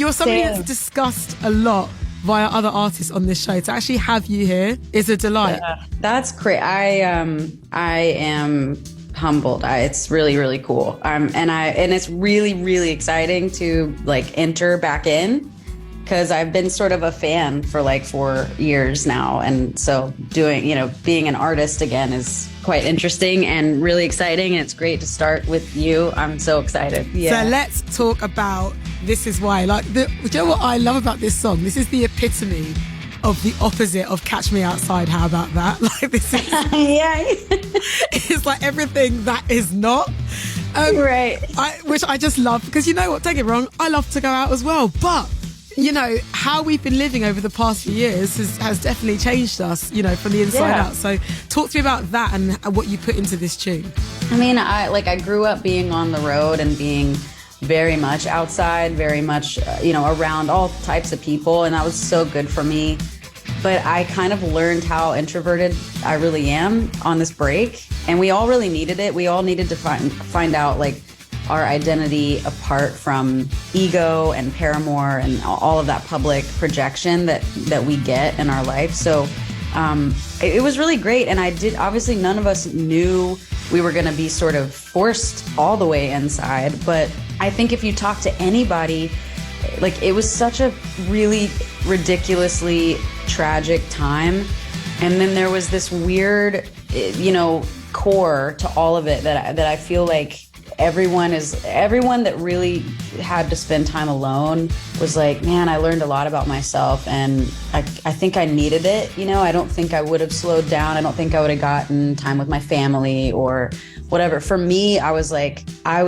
You're somebody that's discussed a lot via other artists on this show. To actually have you here is a delight. That's great. I am humbled. It's really, really cool. And it's really, really exciting to like enter back in, because I've been sort of a fan for like 4 years now. And so being an artist again is quite interesting and really exciting. And it's great to start with you. I'm so excited. Yeah. So let's talk about This Is Why. Like, do you know what I love about this song? This is the epitome of the opposite of Catch Me Outside. How about that? Like, this is yeah. It's like everything that is not. Right. Which I just love, because you know what? Don't get me wrong, I love to go out as well, but you know, how we've been living over the past few years has definitely changed us, you know, from the inside out. So talk to me about that and what you put into this tune. I mean, I grew up being on the road and being very much outside, very much, around all types of people. And that was so good for me. But I kind of learned how introverted I really am on this break. And we all really needed it. We all needed to find out, like, our identity apart from ego and Paramore and all of that public projection that we get in our life. So it was really great. And obviously none of us knew we were going to be sort of forced all the way inside. But I think if you talk to anybody, like, it was such a really ridiculously tragic time. And then there was this weird, core to all of it that I feel like everyone that really had to spend time alone was like, man, I learned a lot about myself, and I think I needed it. I don't think I would have slowed down. I don't think I would have gotten time with my family or whatever. For me, I was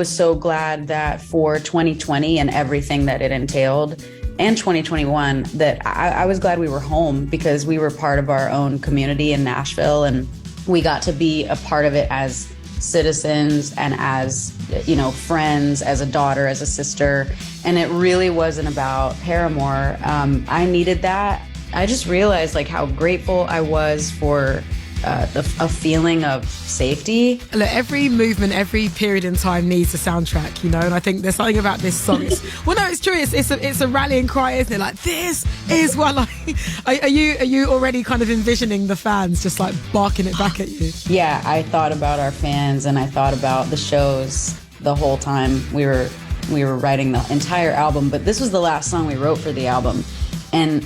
so glad that for 2020 and everything that it entailed, and 2021, that I was glad we were home, because we were part of our own community in Nashville, and we got to be a part of it as citizens and as, friends, as a daughter, as a sister. And it really wasn't about Paramore. I needed that. I just realized like how grateful I was for a feeling of safety. Look, every movement, every period in time needs a soundtrack, and I think there's something about this song. It's true. It's a rallying cry, isn't it? Like, this is what, like, are you already kind of envisioning the fans just like barking it back at you? Yeah, I thought about our fans, and I thought about the shows the whole time we were writing the entire album. But this was the last song we wrote for the album, and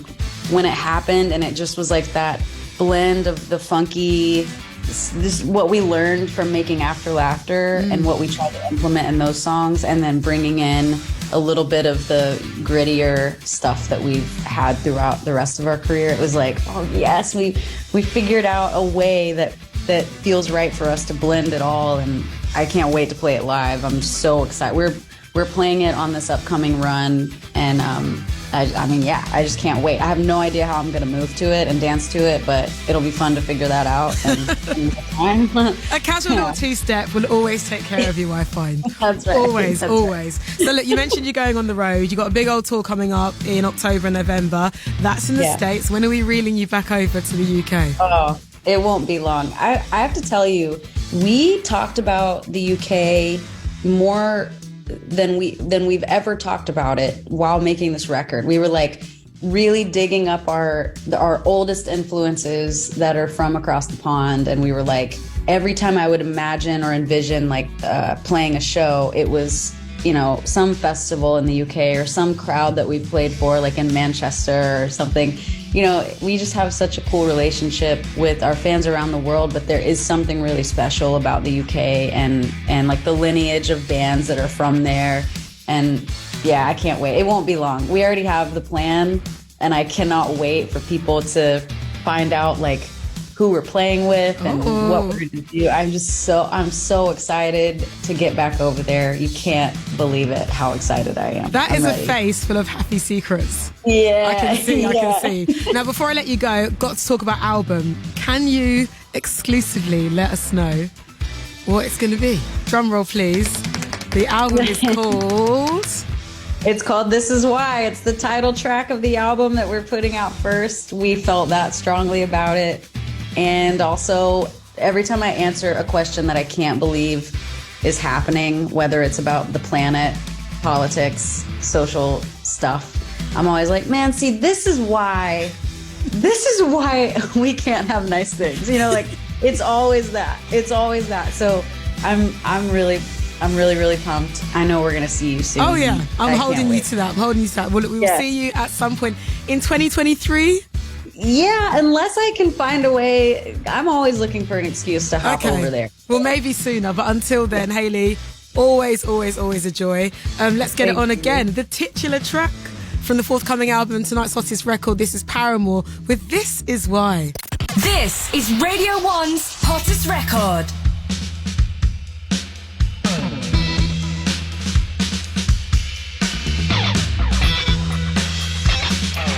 when it happened, and it just was like that blend of the funky, this what we learned from making After Laughter and what we tried to implement in those songs, and then bringing in a little bit of the grittier stuff that we've had throughout the rest of our career. It was like, oh yes, we figured out a way that feels right for us to blend it all, and I can't wait to play it live. I'm so excited. We're playing it on this upcoming run, and I just can't wait. I have no idea how I'm going to move to it and dance to it, but it'll be fun to figure that out. A casual little two-step will always take care of you, I find. That's right. Always. That's always. Right. So look, you mentioned you're going on the road. You've got a big old tour coming up in October and November. That's in the States. When are we reeling you back over to the UK? Oh, it won't be long. I have to tell you, we talked about the UK more than we've ever talked about it while making this record. We were like really digging up our oldest influences that are from across the pond, and we were like, every time I would imagine or envision like playing a show, it was some festival in the UK or some crowd that we've played for, like in Manchester or something. We just have such a cool relationship with our fans around the world, but there is something really special about the UK and like the lineage of bands that are from there. And yeah, I can't wait. It won't be long. We already have the plan, and I cannot wait for people to find out like who we're playing with and what we're going to do. I'm so excited to get back over there. You can't believe it, how excited I am. That is ready. A face full of happy secrets. Yeah. I can see. Now, before I let you go, got to talk about album. Can you exclusively let us know what it's going to be? Drum roll, please. The album is called... It's called This Is Why. It's the title track of the album that we're putting out first. We felt that strongly about it. And also, every time I answer a question that I can't believe is happening, whether it's about the planet, politics, social stuff, I'm always like, man, see, this is why we can't have nice things. You know, like it's always that. So I'm really pumped. I know we're gonna see you soon. Oh yeah, I'm holding you to that. We will see you at some point in 2023. Yeah, unless I can find a way. I'm always looking for an excuse to hop over there. Well, maybe sooner, but until then, Hayley, always a joy. Let's get it on again. The titular track from the forthcoming album and tonight's hottest record. This is Paramore with This Is Why. This is Radio 1's hottest record.